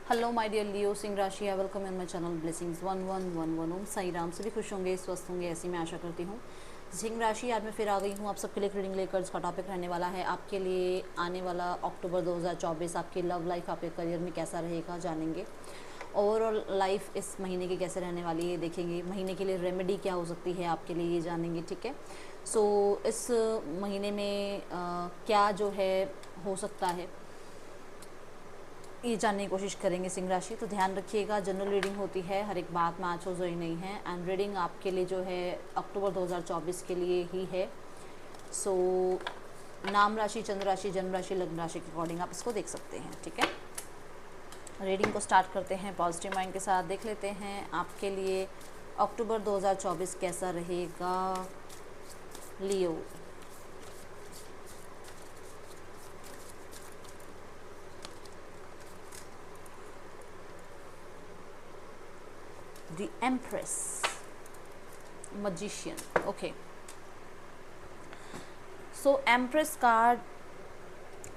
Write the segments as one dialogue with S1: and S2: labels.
S1: Hello my dear लियो सिंह राशि, welcome in my channel blessings 1111। ओम साई राम। सभी खुश होंगे, स्वस्थ होंगे, ऐसी मैं आशा करती हूँ। सिंह राशि, आज मैं फिर आ गई हूँ आप सबके लिए रीडिंग लेकर। इसका टॉपिक रहने वाला है आपके लिए आने वाला अक्टूबर 2024 आपकी लव लाइफ, आपके करियर में कैसा रहेगा जानेंगे। ओवरऑल लाइफ इस महीने की कैसे रहने वाली है देखेंगे। महीने के लिए रेमेडी क्या हो सकती है आपके लिए ये जानेंगे, ठीक है। सो इस महीने में क्या जो है हो सकता है ये जानने की कोशिश करेंगे सिंह राशि। तो ध्यान रखिएगा, जनरल रीडिंग होती है, हर एक बात मैच हो जोई नहीं है। एंड रीडिंग आपके लिए जो है अक्टूबर 2024 के लिए ही है। सो नाम राशि, चंद्र राशि, जन्म राशि, लग्न राशि के अकॉर्डिंग आप इसको देख सकते हैं, ठीक है। रीडिंग को स्टार्ट करते हैं पॉजिटिव माइंड के साथ। देख लेते हैं आपके लिए अक्टूबर 2024 कैसा रहेगा Leo. The empress, magician, okay. So empress card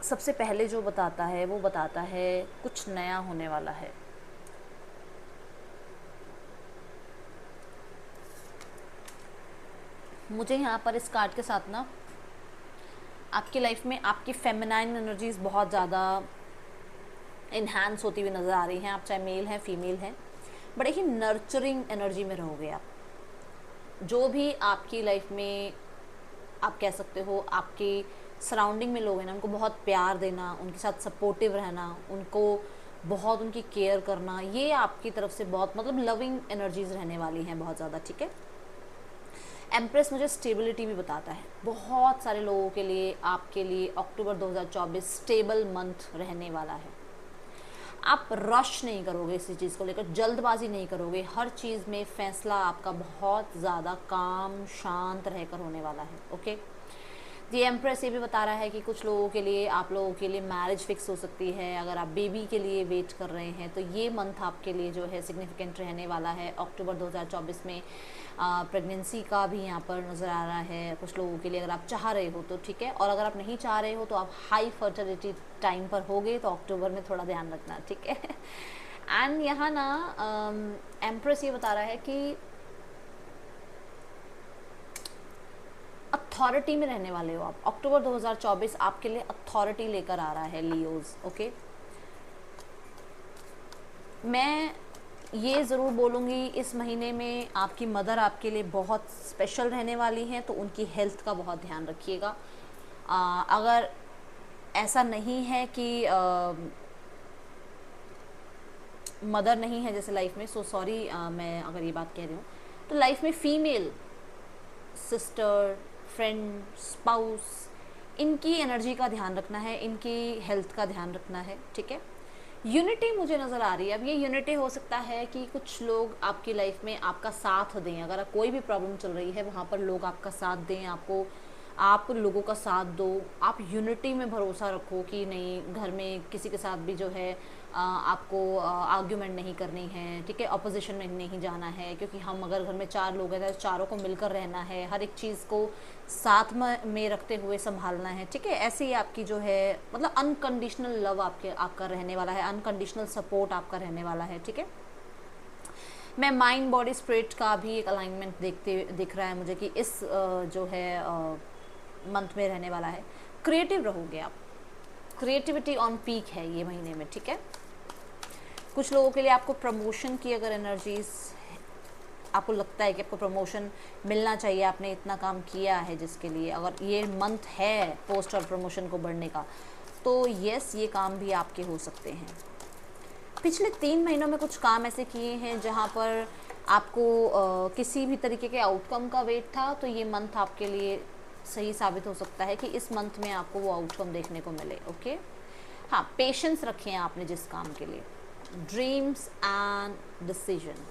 S1: सबसे पहले जो बताता है वो बताता है कुछ नया होने वाला है। मुझे यहाँ पर इस कार्ड के साथ ना आपकी लाइफ में आपकी फेमिनाइन एनर्जीज बहुत ज़्यादा इन्हांस होती हुई नज़र आ रही हैं। आप चाहे मेल हैं फीमेल हैं, बड़े ही नर्चरिंग एनर्जी में रहोगे आप। जो भी आपकी लाइफ में आप कह सकते हो आपकी सराउंडिंग में लोग हैं ना, उनको बहुत प्यार देना, उनके साथ सपोर्टिव रहना, उनको बहुत उनकी केयर करना, ये आपकी तरफ से बहुत मतलब लविंग एनर्जीज रहने वाली हैं बहुत ज़्यादा, ठीक है। एम्प्रेस मुझे स्टेबिलिटी भी बताता है। बहुत सारे लोगों के लिए आपके लिए अक्टूबर 2024 स्टेबल मंथ रहने वाला है। आप रश नहीं करोगे इसी चीज़ को लेकर, जल्दबाजी नहीं करोगे। हर चीज़ में फैसला आपका बहुत ज़्यादा काम शांत रहकर होने वाला है, ओके। दी एम्प्रेस ये भी बता रहा है कि कुछ लोगों के लिए, आप लोगों के लिए मैरिज फिक्स हो सकती है। अगर आप बेबी के लिए वेट कर रहे हैं तो ये मंथ आपके लिए जो है सिग्निफिकेंट रहने वाला है अक्टूबर 2024 में। प्रेगनेंसी का भी यहाँ पर नज़र आ रहा है कुछ लोगों के लिए, अगर आप चाह रहे हो तो, ठीक है। और अगर आप नहीं चाह रहे हो तो आप हाई फर्टिलिटी टाइम पर होगे तो अक्टूबर में थोड़ा ध्यान रखना, ठीक है। एंड यहाँ ना एम्प्रेस ये बता रहा है कि अथॉरिटी में रहने वाले हो आप। अक्टूबर 2024 आपके लिए अथॉरिटी लेकर आ रहा है लियोज, ओके। मैं ये ज़रूर बोलूँगी इस महीने में आपकी मदर आपके लिए बहुत स्पेशल रहने वाली हैं, तो उनकी हेल्थ का बहुत ध्यान रखिएगा। अगर ऐसा नहीं है कि मदर नहीं है जैसे लाइफ में, सो सॉरी मैं अगर ये बात कह रही हूँ, तो लाइफ में फीमेल सिस्टर, फ्रेंड, स्पाउस, इनकी एनर्जी का ध्यान रखना है, इनकी हेल्थ का ध्यान रखना है, ठीक है। यूनिटी मुझे नज़र आ रही है। अब ये यूनिटी हो सकता है कि कुछ लोग आपकी लाइफ में आपका साथ दें। अगर कोई भी प्रॉब्लम चल रही है वहाँ पर लोग आपका साथ दें, आपको, आप लोगों का साथ दो। आप यूनिटी में भरोसा रखो कि नहीं, घर में किसी के साथ भी जो है आपको आर्ग्यूमेंट नहीं करनी है, ठीक है। अपोजिशन में नहीं जाना है, क्योंकि हम अगर घर में 4 लोग हैं तो चारों को मिलकर रहना है, हर एक चीज़ को साथ में रखते हुए संभालना है, ठीक है। ऐसे ही आपकी जो है मतलब अनकंडीशनल लव आपका रहने वाला है, अनकंडीशनल सपोर्ट आपका रहने वाला है, ठीक है। मैं माइंड बॉडी स्पिरिट का भी एक अलाइनमेंट दिख रहा है मुझे कि इस जो है मंथ में रहने वाला है। क्रिएटिव रहोगे आप, क्रिएटिविटी ऑन पीक है ये महीने में, ठीक है। कुछ लोगों के लिए आपको प्रमोशन की अगर एनर्जीज, आपको लगता है कि आपको प्रमोशन मिलना चाहिए, आपने इतना काम किया है जिसके लिए, अगर ये मंथ है पोस्ट और प्रमोशन को बढ़ने का, तो यस ये काम भी आपके हो सकते हैं। पिछले 3 महीनों में कुछ काम ऐसे किए हैं जहाँ पर आपको किसी भी तरीके के आउटकम का वेट था, तो ये मंथ आपके लिए सही साबित हो सकता है कि इस मंथ में आपको वो आउटकम देखने को मिले, ओके। हाँ, पेशेंस रखें आपने जिस काम के लिए। ड्रीम्स एंड डिसीजन,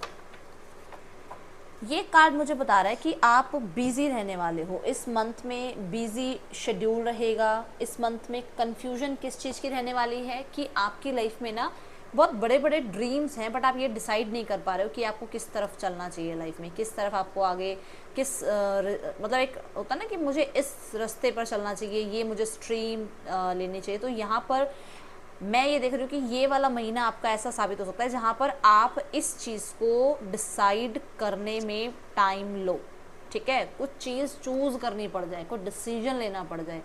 S1: ये कार्ड मुझे बता रहा है कि आप बिजी रहने वाले हो इस मंथ में। बिजी शेड्यूल रहेगा इस मंथ में। कंफ्यूजन किस चीज़ की रहने वाली है कि आपकी लाइफ में ना बहुत बड़े बड़े ड्रीम्स हैं, बट आप ये डिसाइड नहीं कर पा रहे हो कि आपको किस तरफ चलना चाहिए लाइफ में, किस तरफ आपको आगे किस मतलब एक होता ना कि मुझे इस रास्ते पर चलना चाहिए, ये मुझे स्ट्रीम लेनी चाहिए। तो यहाँ पर मैं ये देख रही हूँ कि ये वाला महीना आपका ऐसा साबित हो सकता है जहाँ पर आप इस चीज़ को डिसाइड करने में टाइम लो, ठीक है, कुछ चीज़ चूज़ करनी पड़ जाए, कुछ डिसीजन लेना पड़ जाए,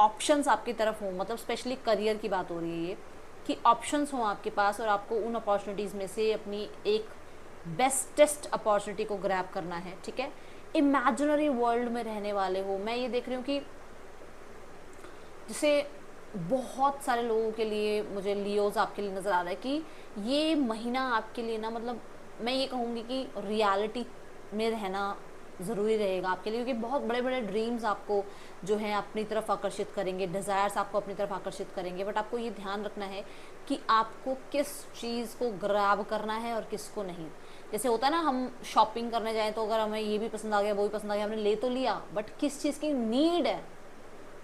S1: ऑप्शंस आपकी तरफ हों, मतलब स्पेशली करियर की बात हो रही है ये, कि ऑप्शंस हों आपके पास और आपको उन अपॉर्चुनिटीज़ में से अपनी एक बेस्टेस्ट अपॉर्चुनिटी को ग्रैब करना है, ठीक है। इमेजिनरी वर्ल्ड में रहने वाले हो, मैं ये देख रही हूँ कि जैसे बहुत सारे लोगों के लिए, मुझे लियोज आपके लिए नज़र आ रहा है कि ये महीना आपके लिए ना, मतलब मैं ये कहूँगी कि रियलिटी में रहना ज़रूरी रहेगा आपके लिए, क्योंकि बहुत बड़े बड़े ड्रीम्स आपको जो है अपनी तरफ आकर्षित करेंगे, डिज़ायर्स आपको अपनी तरफ आकर्षित करेंगे, बट आपको ये ध्यान रखना है कि आपको किस चीज़ को ग्रैब करना है और किसको नहीं। जैसे होता है ना, हम शॉपिंग करने जाएं तो अगर हमें ये भी पसंद आ गया, वो भी पसंद आ गया, हमने ले तो लिया, बट किस चीज़ की नीड है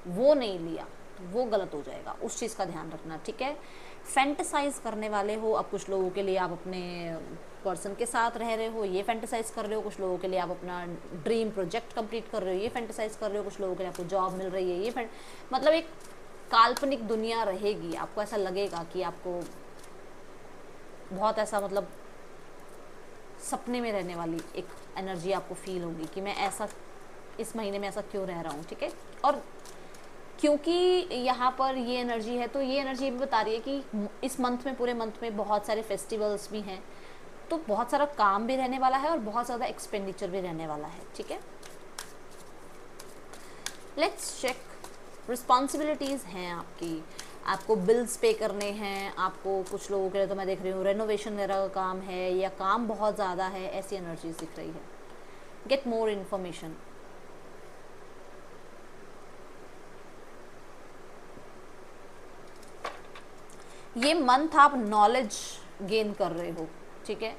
S1: वो नहीं लिया, तो वो गलत हो जाएगा, उस चीज़ का ध्यान रखना, ठीक है। फैंटेसाइज करने वाले हो, अब कुछ लोगों के लिए आप अपने पर्सन के साथ रह रहे हो, ये फैंटेसाइज कर रहे हो, कुछ लोगों के लिए आप अपना ड्रीम प्रोजेक्ट कंप्लीट कर रहे हो, ये फैंटेसाइज कर रहे हो, कुछ लोगों के लिए आपको जॉब मिल रही है, ये मतलब एक काल्पनिक दुनिया रहेगी, आपको ऐसा लगेगा कि आपको बहुत ऐसा, मतलब सपने में रहने वाली एक एनर्जी आपको फील होगी कि मैं ऐसा इस महीने में ऐसा क्यों रह रहा हूँ, ठीक है। और क्योंकि यहाँ पर ये एनर्जी है, तो ये एनर्जी भी बता रही है कि इस मंथ में, पूरे मंथ में बहुत सारे फेस्टिवल्स भी हैं, तो बहुत सारा काम भी रहने वाला है और बहुत ज़्यादा एक्सपेंडिचर भी रहने वाला है, ठीक है। लेट्स चेक, रिस्पॉन्सिबिलिटीज़ हैं आपकी, आपको बिल्स पे करने हैं, आपको कुछ लोगों के लिए तो मैं देख रही हूँ रेनोवेशन वगैरह का काम है, या काम बहुत ज़्यादा है, ऐसी एनर्जीज दिख रही है। गेट मोर इन्फॉर्मेशन, ये मंथ आप नॉलेज गेन कर रहे हो, ठीक है।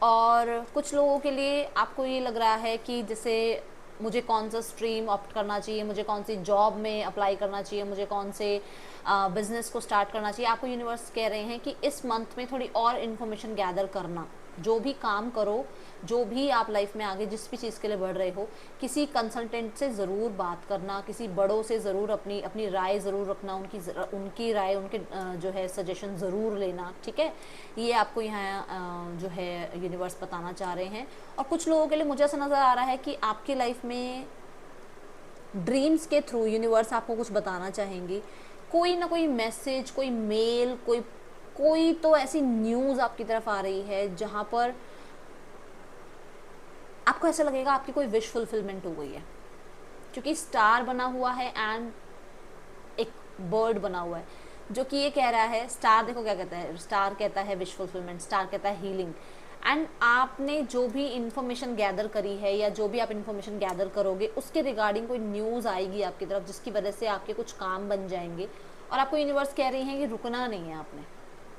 S1: और कुछ लोगों के लिए आपको ये लग रहा है कि जैसे मुझे कौन सा स्ट्रीम ऑप्ट करना चाहिए, मुझे कौन सी जॉब में अप्लाई करना चाहिए, मुझे कौन से बिजनेस को स्टार्ट करना चाहिए। आपको यूनिवर्स कह रहे हैं कि इस मंथ में थोड़ी और इन्फॉर्मेशन गैदर करना, जो भी काम करो, जो भी आप लाइफ में आगे जिस भी चीज़ के लिए बढ़ रहे हो, किसी कंसल्टेंट से ज़रूर बात करना, किसी बड़ों से ज़रूर अपनी राय ज़रूर रखना, उनकी राय, उनके जो है सजेशन ज़रूर लेना, ठीक है। ये आपको यहाँ जो है यूनिवर्स बताना चाह रहे हैं। और कुछ लोगों के लिए मुझे ऐसा नज़र आ रहा है कि आपकी लाइफ में ड्रीम्स के थ्रू यूनिवर्स आपको कुछ बताना चाहेंगी, कोई ना कोई मैसेज, कोई मेल, कोई तो ऐसी न्यूज़ आपकी तरफ आ रही है जहाँ पर आपको ऐसा लगेगा आपकी कोई विश फुलफिलमेंट हो गई है, क्योंकि स्टार बना हुआ है एंड एक बर्ड बना हुआ है, जो कि ये कह रहा है, स्टार देखो क्या कहता है, स्टार कहता है विश फुलफिलमेंट, स्टार कहता है हीलिंग। एंड आपने जो भी इंफॉर्मेशन गैदर करी है, या जो भी आप इंफॉर्मेशन गैदर करोगे, उसके रिगार्डिंग कोई न्यूज़ आएगी आपकी तरफ, जिसकी वजह से आपके कुछ काम बन जाएंगे। और आपको यूनिवर्स कह रही है कि रुकना नहीं है,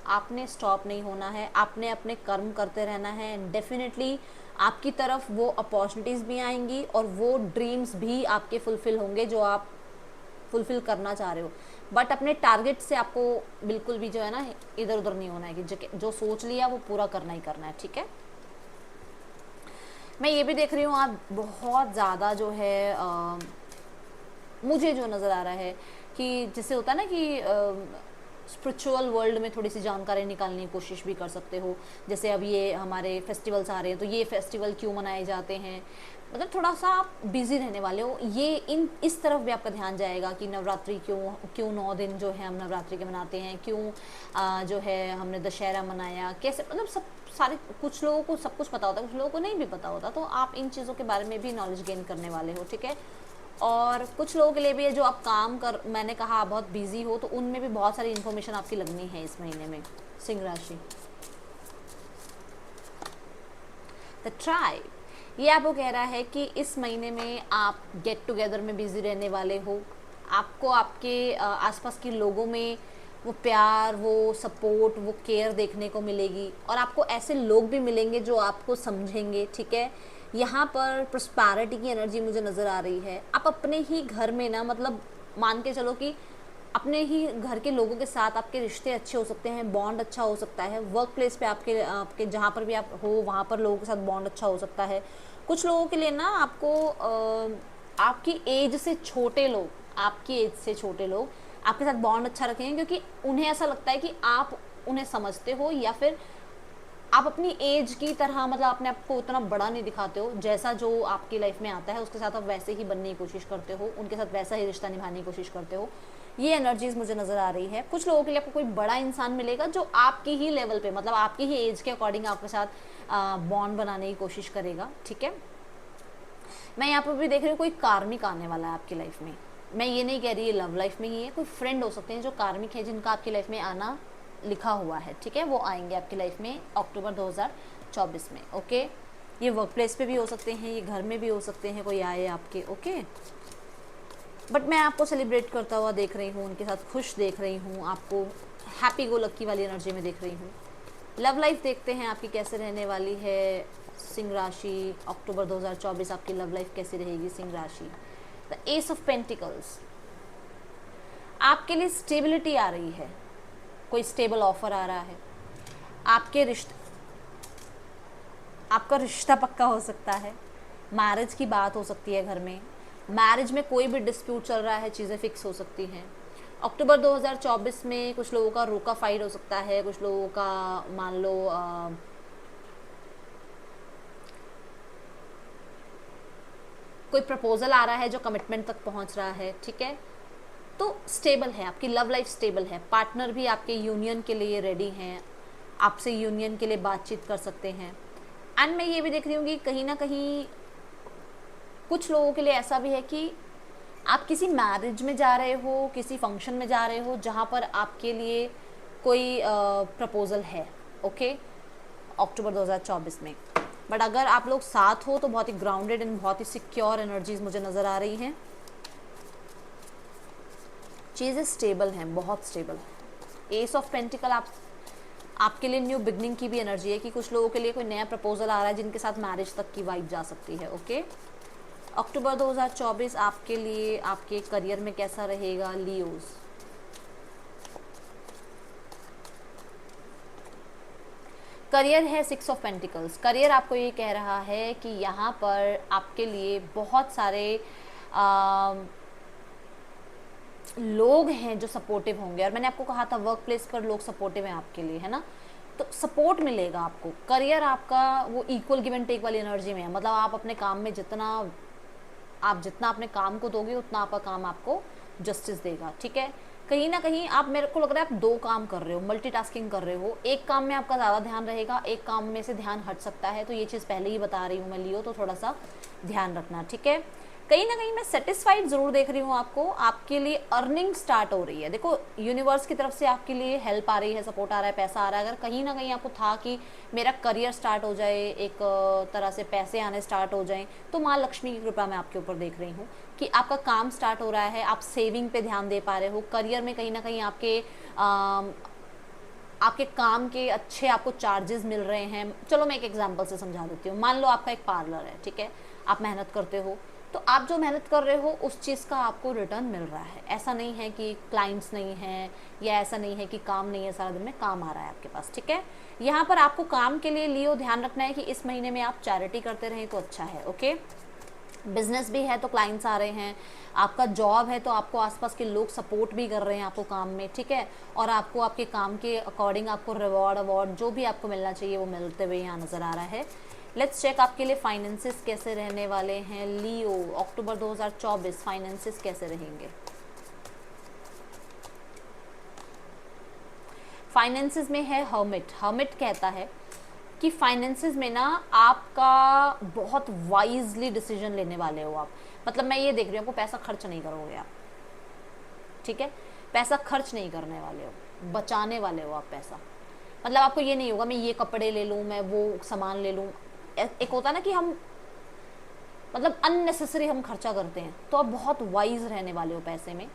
S1: आपने स्टॉप नहीं होना है, आपने अपने कर्म करते रहना है, एंड डेफिनेटली आपकी तरफ वो अपॉर्चुनिटीज़ भी आएंगी और वो ड्रीम्स भी आपके फुलफ़िल होंगे जो आप फुलफ़िल करना चाह रहे हो। बट अपने टारगेट से आपको बिल्कुल भी जो है ना इधर उधर नहीं होना है, कि जो सोच लिया वो पूरा करना ही करना है, ठीक है। मैं ये भी देख रही हूँ आप बहुत ज़्यादा जो है मुझे जो नज़र आ रहा है कि जैसे होता है ना कि स्पिरिचुअल वर्ल्ड में थोड़ी सी जानकारी निकालने की कोशिश भी कर सकते हो। जैसे अब ये हमारे फेस्टिवल्स आ रहे हैं, तो ये फेस्टिवल क्यों मनाए जाते हैं, मतलब थोड़ा सा आप बिजी रहने वाले हो, ये इस तरफ भी आपका ध्यान जाएगा कि नवरात्रि क्यों 9 दिन जो है हम नवरात्रि के मनाते हैं, क्यों जो है हमने दशहरा मनाया, कैसे, मतलब सब सारे, कुछ लोगों को सब कुछ पता होता है, कुछ लोगों को नहीं भी पता होता, तो आप इन चीज़ों के बारे में भी नॉलेज गेन करने वाले हो, ठीक है। और कुछ लोगों के लिए भी है जो आप काम कर, मैंने कहा आप बहुत बिजी हो, तो उनमें भी बहुत सारी इन्फॉर्मेशन आपकी लगनी है इस महीने में। सिंह राशि, द ट्राइब, ये आपको कह रहा है कि इस महीने में आप गेट टुगेदर में बिजी रहने वाले हो। आपको आपके आसपास के लोगों में वो प्यार, वो सपोर्ट, वो केयर देखने को मिलेगी, और आपको ऐसे लोग भी मिलेंगे जो आपको समझेंगे, ठीक है। यहाँ पर प्रॉस्पेरिटी की एनर्जी मुझे नज़र आ रही है। आप अपने ही घर में ना, मतलब मान के चलो कि अपने ही घर के लोगों के साथ आपके रिश्ते अच्छे हो सकते हैं, बॉन्ड अच्छा हो सकता है। वर्क प्लेस पे आपके जहाँ पर भी आप हो वहाँ पर लोगों के साथ बॉन्ड अच्छा हो सकता है। कुछ लोगों के लिए ना आपको आपकी एज से छोटे लोग आपके साथ बॉन्ड अच्छा रखेंगे, क्योंकि उन्हें ऐसा लगता है कि आप उन्हें समझते हो, या फिर आप अपनी एज की तरह मतलब अपने आप को उतना बड़ा नहीं दिखाते हो, जैसा जो आपकी लाइफ में आता है उसके साथ आप वैसे ही बनने की कोशिश करते हो, उनके साथ वैसा ही रिश्ता निभाने की कोशिश करते हो। ये एनर्जीज मुझे नज़र आ रही है। कुछ लोगों के लिए आपको कोई बड़ा इंसान मिलेगा जो आपकी ही लेवल पे, मतलब आपकी ही एज के अकॉर्डिंग आपके साथ बॉन्ड बनाने की कोशिश करेगा, ठीक है। मैं यहाँ पर भी देख रही हूँ कोई कार्मिक आने वाला है आपकी लाइफ में। मैं ये नहीं कह रही है लव लाइफ में ही है, कोई फ्रेंड हो सकते हैं जो कार्मिक है, जिनका आपकी लाइफ में आना लिखा हुआ है, ठीक है। वो आएंगे आपकी लाइफ में अक्टूबर 2024 में, ओके। ये वर्क प्लेस पे भी हो सकते हैं, ये घर में भी हो सकते हैं, कोई आए आपके, ओके। बट मैं आपको सेलिब्रेट करता हुआ देख रही हूँ, उनके साथ खुश देख रही हूँ, आपको हैप्पी गो लक्की वाली एनर्जी में देख रही हूँ। लव लाइफ देखते हैं आपकी कैसे रहने वाली है। सिंह राशि, अक्टूबर 2024 आपकी लव लाइफ कैसी रहेगी सिंह राशि। द एस ऑफ पेंटिकल्स, आपके लिए स्टेबिलिटी आ रही है, कोई स्टेबल ऑफर आ रहा है, आपका रिश्ता पक्का हो सकता है, मैरिज की बात हो सकती है घर में, मैरिज में कोई भी डिस्प्यूट चल रहा है, चीज़ें फिक्स हो सकती हैं। अक्टूबर 2024 में कुछ लोगों का रोका फाइट हो सकता है, कुछ लोगों का मान लो कोई प्रपोजल आ रहा है जो कमिटमेंट तक पहुंच रहा है, ठीक है। तो स्टेबल है, आपकी लव लाइफ स्टेबल है, पार्टनर भी आपके यूनियन के लिए रेडी हैं, आपसे यूनियन के लिए बातचीत कर सकते हैं। एंड मैं ये भी देख रही हूँ कि कहीं ना कहीं कुछ लोगों के लिए ऐसा भी है कि आप किसी मैरिज में जा रहे हो, किसी फंक्शन में जा रहे हो जहाँ पर आपके लिए कोई प्रपोजल है, ओके, अक्टूबर 2024 में। बट अगर आप लोग साथ हो तो बहुत ही ग्राउंडेड एंड बहुत ही सिक्योर एनर्जीज मुझे नज़र आ रही हैं। चीज़ें स्टेबल हैं, बहुत स्टेबल है। एस ऑफ पेंटिकल आपके लिए न्यू बिगनिंग की भी एनर्जी है कि कुछ लोगों के लिए कोई नया प्रपोजल आ रहा है जिनके साथ मैरिज तक की वाइब जा सकती है, ओके। अक्टूबर 2024 आपके लिए आपके करियर में कैसा रहेगा लियोज। करियर है 6 ऑफ पेंटिकल्स। करियर आपको ये कह रहा है कि यहाँ पर आपके लिए बहुत सारे लोग हैं जो सपोर्टिव होंगे, और मैंने आपको कहा था वर्क प्लेस पर लोग सपोर्टिव हैं आपके लिए, है ना। तो सपोर्ट मिलेगा आपको। करियर आपका वो इक्वल गिव एंड टेक वाली एनर्जी में है, मतलब आप अपने काम में जितना अपने काम को दोगे उतना आपका काम आपको जस्टिस देगा, ठीक है। कहीं ना कहीं आप, मेरे को लग रहा है आप दो काम कर रहे हो, मल्टीटास्किंग कर रहे हो। एक काम में आपका ज़्यादा ध्यान रहेगा, एक काम में से ध्यान हट सकता है, तो ये चीज़ पहले ही बता रही हूँ मैं लियो, तो थोड़ा सा ध्यान रखना, ठीक है। कहीं ना कहीं मैं सेटिस्फाइड ज़रूर देख रही हूँ आपको, आपके लिए अर्निंग स्टार्ट हो रही है। देखो यूनिवर्स की तरफ से आपके लिए हेल्प आ रही है, सपोर्ट आ रहा है, पैसा आ रहा है। अगर कहीं ना कहीं आपको था कि मेरा करियर स्टार्ट हो जाए, एक तरह से पैसे आने स्टार्ट हो जाएं, तो माँ लक्ष्मी की कृपा मैं आपके ऊपर देख रही हूँ कि आपका काम स्टार्ट हो रहा है, आप सेविंग पे ध्यान दे पा रहे हो। करियर में कहीं ना कहीं आपके काम के अच्छे आपको चार्जेस मिल रहे हैं। चलो मैं एक एग्जांपल से समझा देती हूँ। मान लो आपका एक पार्लर है, ठीक है, आप मेहनत करते हो, तो आप जो मेहनत कर रहे हो उस चीज़ का आपको रिटर्न मिल रहा है। ऐसा नहीं है कि क्लाइंट्स नहीं हैं, या ऐसा नहीं है कि काम नहीं है, सारा दिन में काम आ रहा है आपके पास, ठीक है। यहाँ पर आपको काम के लिए लियो ध्यान रखना है कि इस महीने में आप चैरिटी करते रहें तो अच्छा है, ओके। बिजनेस भी है तो क्लाइंट्स आ रहे हैं, आपका जॉब है तो आपको आसपास के लोग सपोर्ट भी कर रहे हैं आपको काम में, ठीक है। और आपको आपके काम के अकॉर्डिंग आपको रिवॉर्ड अवार्ड जो भी आपको मिलना चाहिए वो मिलते हुए यहाँ नज़र आ रहा है। लेट्स चेक आपके लिए फाइनेंसेस कैसे रहने वाले हैं लियो। अक्टूबर 2024 फाइनेंसेस कैसे रहेंगे। फाइनेंसेस में है हर्मिट। हर्मिट कहता है कि फाइनेंसेस में ना आपका बहुत वाइजली डिसीजन लेने वाले हो आप। मतलब मैं ये देख रही हूँ आपको पैसा खर्च नहीं करोगे आप, ठीक है। पैसा खर्च नहीं करने वाले हो, बचाने वाले हो आप पैसा। मतलब आपको ये नहीं होगा मैं ये कपड़े ले लूँ, मैं वो सामान ले लूँ। एक होता है ना कि हम मतलब अननेसेसरी हम खर्चा करते हैं, तो आप बहुत वाइज रहने वाले हो पैसे में,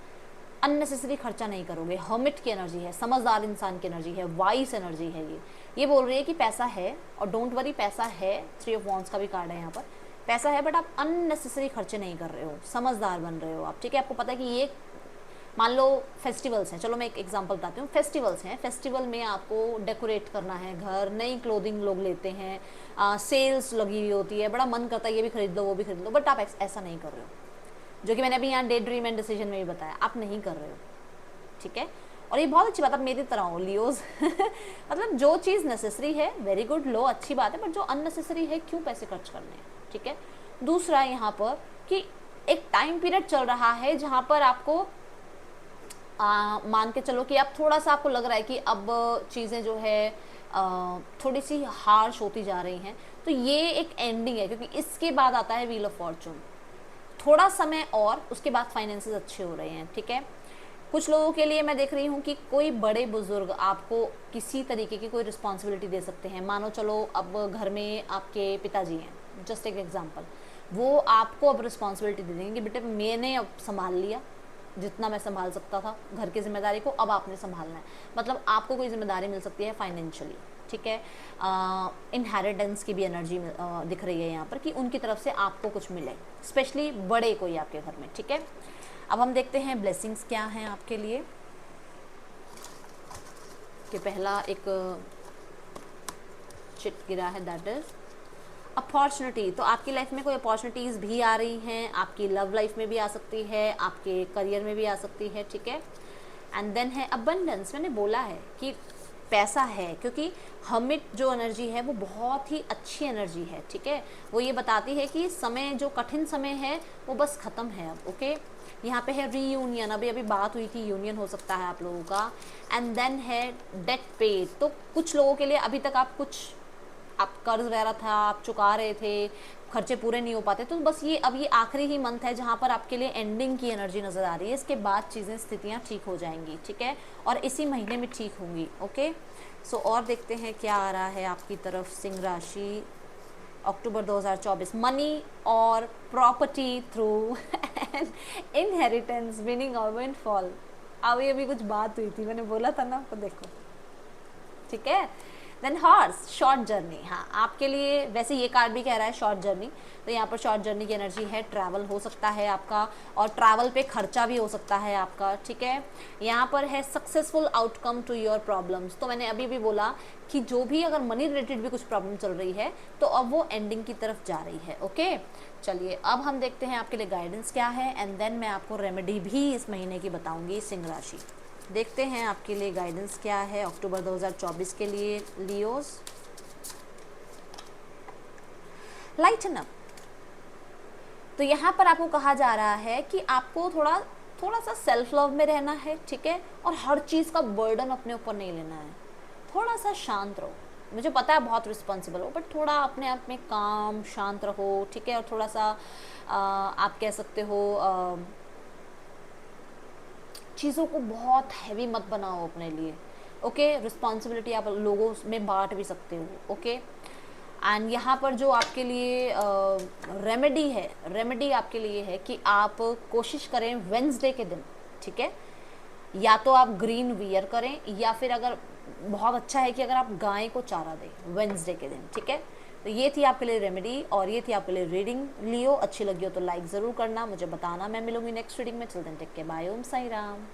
S1: अननेसेसरी खर्चा नहीं करोगे। हर्मिट की एनर्जी है, समझदार इंसान की एनर्जी है, वाइस एनर्जी है। ये बोल रही है कि पैसा है, और डोंट वरी पैसा है। 3 ऑफ वॉन्ड्स का भी कार्ड है यहाँ पर। पैसा है बट आप अननेसेसरी खर्चे नहीं कर रहे हो, समझदार बन रहे हो आप, ठीक है। आपको पता है कि ये मान लो फेस्टिवल्स हैं, चलो मैं एक एग्जांपल बताती हूँ। फेस्टिवल्स हैं, फेस्टिवल में आपको डेकोरेट करना है घर, नई क्लोथिंग लोग लेते हैं, सेल्स लगी हुई होती है, बड़ा मन करता है ये भी खरीद लो वो भी खरीद लो, बट आप ऐसा नहीं कर रहे हो। जो कि मैंने अभी यहाँ डे ड्रीम एंड डिसीजन में भी बताया, आप नहीं कर रहे हो। ठीक है। और ये बहुत अच्छी बात है, मेरी तरह हो लियोज मतलब जो चीज़ नेसेसरी है वेरी गुड, लो अच्छी बात है, बट जो अननेसेसरी है क्यों पैसे खर्च करने हैं, ठीक है। दूसरा यहाँ पर कि एक टाइम पीरियड चल रहा है जहाँ पर आपको मान के चलो कि आप थोड़ा सा आपको लग रहा है कि अब चीज़ें जो है थोड़ी सी हार्श होती जा रही हैं, तो ये एक एंडिंग है, क्योंकि इसके बाद आता है व्हील ऑफ फॉर्चून। थोड़ा समय और उसके बाद फाइनेंसेस अच्छे हो रहे हैं, ठीक है। कुछ लोगों के लिए मैं देख रही हूँ कि कोई बड़े बुजुर्ग आपको किसी तरीके की कोई रिस्पॉन्सिबिलिटी दे सकते हैं। मानो चलो अब घर में आपके पिताजी हैं, जस्ट एक एग्जांपल, वो आपको अब रिस्पॉन्सिबिलिटी दे देंगे कि बेटे मैंने अब संभाल लिया जितना मैं संभाल सकता था, घर की जिम्मेदारी को अब आपने संभालना है। मतलब आपको कोई जिम्मेदारी मिल सकती है फाइनेंशियली, ठीक है। इनहेरिटेंस की भी एनर्जी दिख रही है यहाँ पर कि उनकी तरफ से आपको कुछ मिले, स्पेशली बड़े कोई आपके घर में, ठीक है। अब हम देखते हैं ब्लेसिंग्स क्या हैं आपके लिए, कि पहला एक चिट गिरा है, दैट इज अपॉर्चुनिटी। तो आपकी लाइफ में कोई अपॉर्चुनिटीज़ भी आ रही हैं, आपकी लव लाइफ में भी आ सकती है, आपके करियर में भी आ सकती है, ठीक है। एंड देन है अबंडेंस। मैंने बोला है कि पैसा है, क्योंकि हमिट जो एनर्जी है वो बहुत ही अच्छी एनर्जी है, ठीक है। वो ये बताती है कि समय जो कठिन समय है वो बस ख़त्म है अब, ओके। यहाँ पे है रीयूनियन, अभी अभी बात हुई थी, यूनियन हो सकता है आप लोगों का। एंड देन है डेट पेड। तो कुछ लोगों के लिए अभी तक आप कर्ज वगैरह था, आप चुका रहे थे, खर्चे पूरे नहीं हो पाते, तो बस ये अब ये आखिरी ही मंथ है जहाँ पर आपके लिए एंडिंग की एनर्जी नज़र आ रही है। इसके बाद चीज़ें स्थितियाँ ठीक हो जाएंगी, ठीक है, और इसी महीने में ठीक होंगी, ओके। सो और देखते हैं क्या आ रहा है आपकी तरफ। सिंह राशि अक्टूबर 2024, मनी और प्रॉपर्टी थ्रू इनहेरिटेंस विनिंग और विंडफॉल। अभी कुछ बात हुई थी, मैंने बोला था ना आपको, देखो, ठीक है। Then horse, short journey. हाँ, आपके लिए वैसे ये कार्ड भी कह रहा है शॉर्ट जर्नी, तो यहाँ पर शॉर्ट जर्नी की एनर्जी है, ट्रैवल हो सकता है आपका, और ट्रैवल पे खर्चा भी हो सकता है आपका, ठीक है। यहाँ पर है successful outcome to your problems. तो मैंने अभी भी बोला कि जो भी अगर मनी रिलेटेड भी कुछ प्रॉब्लम चल रही है तो अब वो एंडिंग की तरफ जा रही है, ओके। चलिए अब हम देखते हैं आपके लिए गाइडेंस क्या है, एंड देन मैं आपको रेमेडी भी इस महीने की बताऊँगी। सिंह राशि देखते हैं आपके लिए गाइडेंस क्या है अक्टूबर 2024 के लिए लियोस। Lighten up. तो यहाँ पर आपको कहा जा रहा है कि आपको थोड़ा सा सेल्फ लव में रहना है, ठीक है, और हर चीज़ का बर्डन अपने ऊपर नहीं लेना है। थोड़ा सा शांत रहो, मुझे पता है बहुत रिस्पॉन्सिबल हो, बट थोड़ा अपने आप में काम शांत रहो, ठीक है। और थोड़ा सा आप कह सकते हो चीज़ों को बहुत हैवी मत बनाओ अपने लिए, ओके। रिस्पॉन्सिबिलिटी आप लोगों में बांट भी सकते हो, ओके। एंड यहाँ पर जो आपके लिए रेमेडी है, रेमेडी आपके लिए है कि आप कोशिश करें वेंसडे के दिन, ठीक है, या तो आप ग्रीन वियर करें, या फिर अगर बहुत अच्छा है कि अगर आप गाय को चारा दें वेंसडे के दिन, ठीक है। तो ये थी आपके लिए रेमेडी और ये थी आपके लिए रीडिंग। लियो अच्छी लगी हो तो लाइक ज़रूर करना, मुझे बताना। मैं मिलूंगी नेक्स्ट रीडिंग में। चलते हैं, टेक के बाय, ओम साई राम।